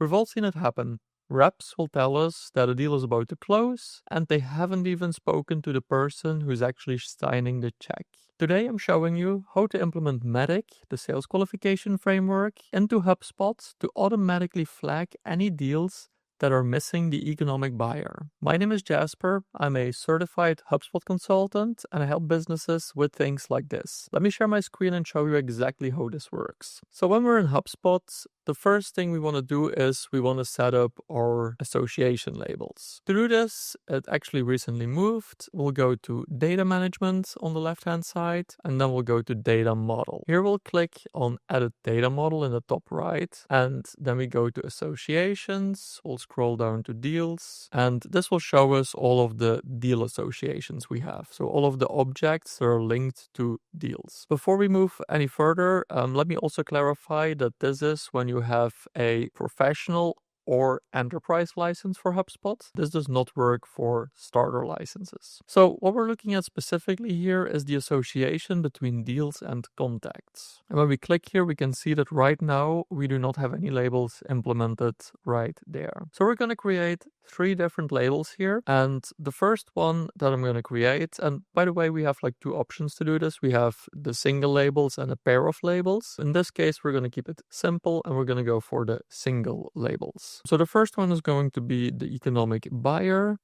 We've all seen it happen. Reps will tell us that a deal is about to close, and they haven't even spoken to the person who's actually signing the check. Today I'm showing you how to implement MEDDIC, the sales qualification framework, into HubSpot to automatically flag any deals that are missing the economic buyer. My name is Jasper. I'm a certified HubSpot consultant and I help businesses with things like this. Let me share my screen and show you exactly how this works. So when we're in HubSpot, the first thing we want to do is we want to set up our association labels. To do this, it actually recently moved. We'll go to data management on the left-hand side, and then we'll go to data model. Here we'll click on edit data model in the top right, and then we go to associations. We'll scroll down to deals, and this will show us all of the deal associations we have. So all of the objects that are linked to deals. Before we move any further, let me also clarify that this is when you have a professional or enterprise license for HubSpot. This does not work for starter licenses. So what we're looking at specifically here is the association between deals and contacts. And when we click here, we can see that right now we do not have any labels implemented right there. So we're going to create 3 different labels here. And the first one that I'm going to create, and by the way, we have like 2 options to do this. We have the single labels and a pair of labels. In this case, we're going to keep it simple and we're going to go for the single labels. So the first one is going to be the economic buyer.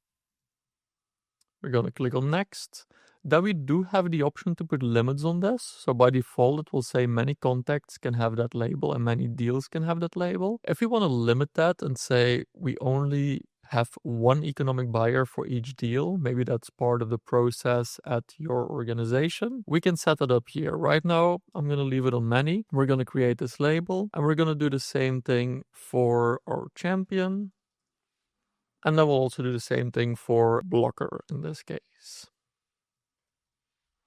We're going to click on next. Then we do have the option to put limits on this. So by default, it will say many contacts can have that label and many deals can have that label. If we want to limit that and say we only have 1 economic buyer for each deal, maybe that's part of the process at your organization, we can set it up here. Right now, I'm going to leave it on many. We're going to create this label and we're going to do the same thing for our champion. And then we'll also do the same thing for blocker in this case.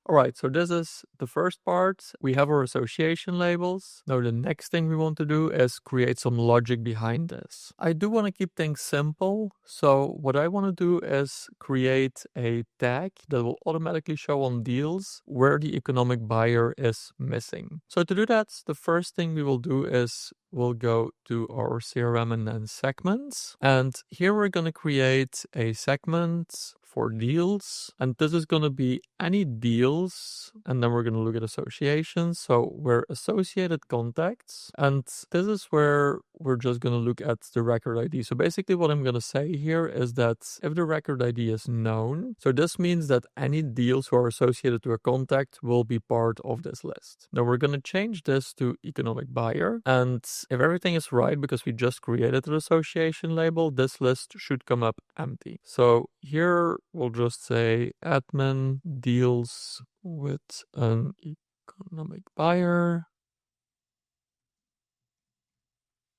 All right, so this is the first part. We have our association labels. Now the next thing we want to do is create some logic behind this. I do want to keep things simple. So what I want to do is create a tag that will automatically show on deals where the economic buyer is missing. So to do that, the first thing we will do is we'll go to our CRM and then segments. And here we're going to create a segment for deals. And this is going to be any deals. And then we're going to look at associations. So we're associated contacts. And this is where we're just going to look at the record ID. So basically what I'm going to say here is that if the record ID is known, so this means that any deals who are associated to a contact will be part of this list. Now we're going to change this to economic buyer. And if everything is right, because we just created an association label, this list should come up empty. So here we'll just say admin deals with an economic buyer.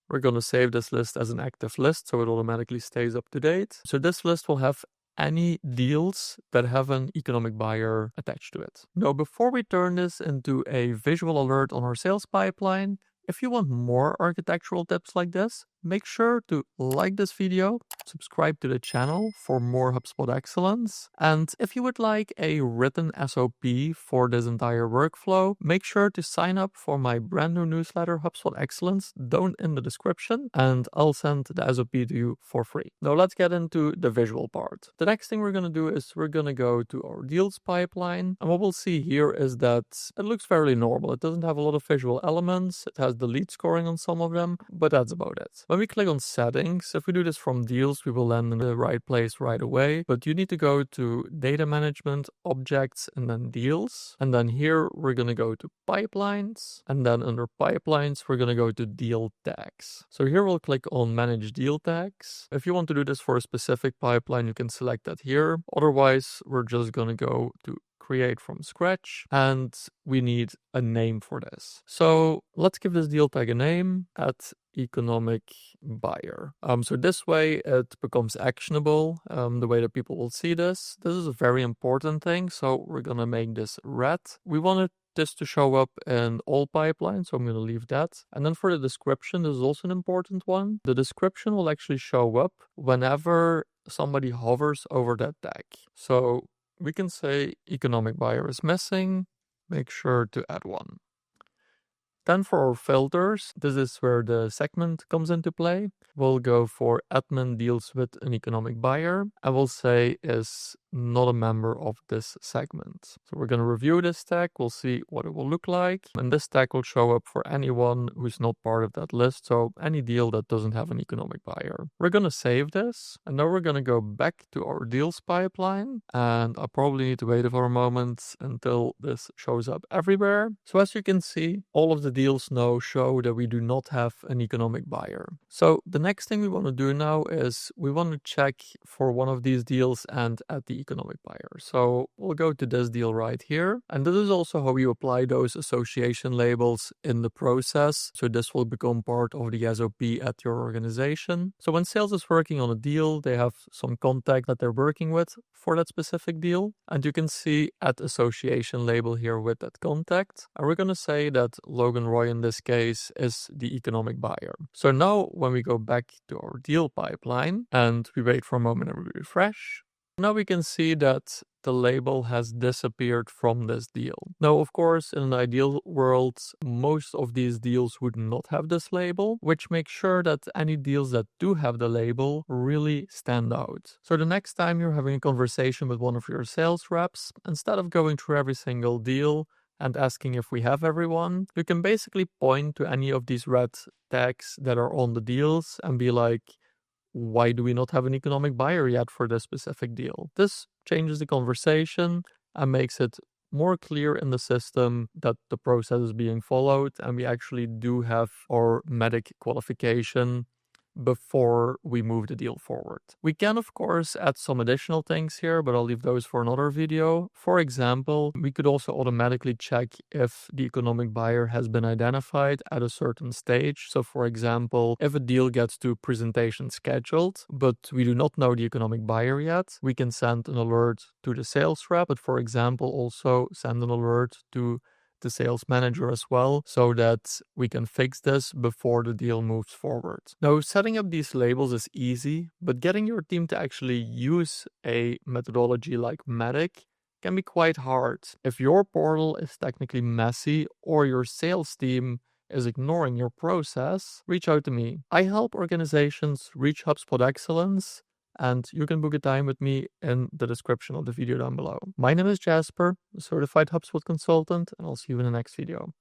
We're going to save this list as an active list so it automatically stays up to date. So this list will have any deals that have an economic buyer attached to it. Now, before we turn this into a visual alert on our sales pipeline, if you want more architectural tips like this, make sure to like this video, subscribe to the channel for more HubSpot excellence. And if you would like a written SOP for this entire workflow, make sure to sign up for my brand new newsletter, HubSpot Excellence, down in the description, and I'll send the SOP to you for free. Now let's get into the visual part. The next thing we're going to do is we're going to go to our deals pipeline. And what we'll see here is that it looks fairly normal. It doesn't have a lot of visual elements. It has the lead scoring on some of them, but that's about it. When we click on settings, if we do this from deals, we will land in the right place right away. But you need to go to data management, objects, and then deals. And then here we're going to go to pipelines. And then under pipelines, we're going to go to deal tags. So here we'll click on manage deal tags. If you want to do this for a specific pipeline, you can select that here. Otherwise, we're just going to go to create from scratch, and we need a name for this. So let's give this deal tag a name at economic buyer. So this way it becomes actionable, the way that people will see this. This is a very important thing. So we're going to make this red. We wanted this to show up in all pipelines, so I'm going to leave that. And then for the description, this is also an important one. The description will actually show up whenever somebody hovers over that tag. So we can say economic buyer is missing. Make sure to add one. Then for our filters, this is where the segment comes into play. We'll go for admin deals with an economic buyer, and we'll say is not a member of this segment. So we're going to review this tag. We'll see what it will look like. And this tag will show up for anyone who's not part of that list. So any deal that doesn't have an economic buyer. We're going to save this. And now we're going to go back to our deals pipeline. And I probably need to wait for a moment until this shows up everywhere. So as you can see, all of the deals now show that we do not have an economic buyer. So the next thing we want to do now is we want to check for one of these deals and add the economic buyer. So we'll go to this deal right here. And this is also how you apply those association labels in the process. So this will become part of the SOP at your organization. So when sales is working on a deal, they have some contact that they're working with for that specific deal. And you can see add association label here with that contact. And we're going to say that Logan Roy in this case is the economic buyer. So now when we go back to our deal pipeline and we wait for a moment and we refresh, now we can see that the label has disappeared from this deal. Now, of course, in an ideal world, most of these deals would not have this label, which makes sure that any deals that do have the label really stand out. So the next time you're having a conversation with one of your sales reps, instead of going through every single deal and asking if we have everyone, you can basically point to any of these red tags that are on the deals and be like, why do we not have an economic buyer yet for this specific deal? This changes the conversation and makes it more clear in the system that the process is being followed and we actually do have our MEDDIC qualification before we move the deal forward. We can, of course, add some additional things here, but I'll leave those for another video. For example, we could also automatically check if the economic buyer has been identified at a certain stage. So, for example, if a deal gets to presentation scheduled, but we do not know the economic buyer yet, we can send an alert to the sales rep, but for example, also send an alert to the sales manager as well, so that we can fix this before the deal moves forward. Now, setting up these labels is easy, but getting your team to actually use a methodology like MEDDIC can be quite hard. If your portal is technically messy or your sales team is ignoring your process, reach out to me. I help organizations reach HubSpot excellence, and you can book a time with me in the description of the video down below. My name is Jasper, a certified HubSpot consultant, and I'll see you in the next video.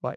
Bye.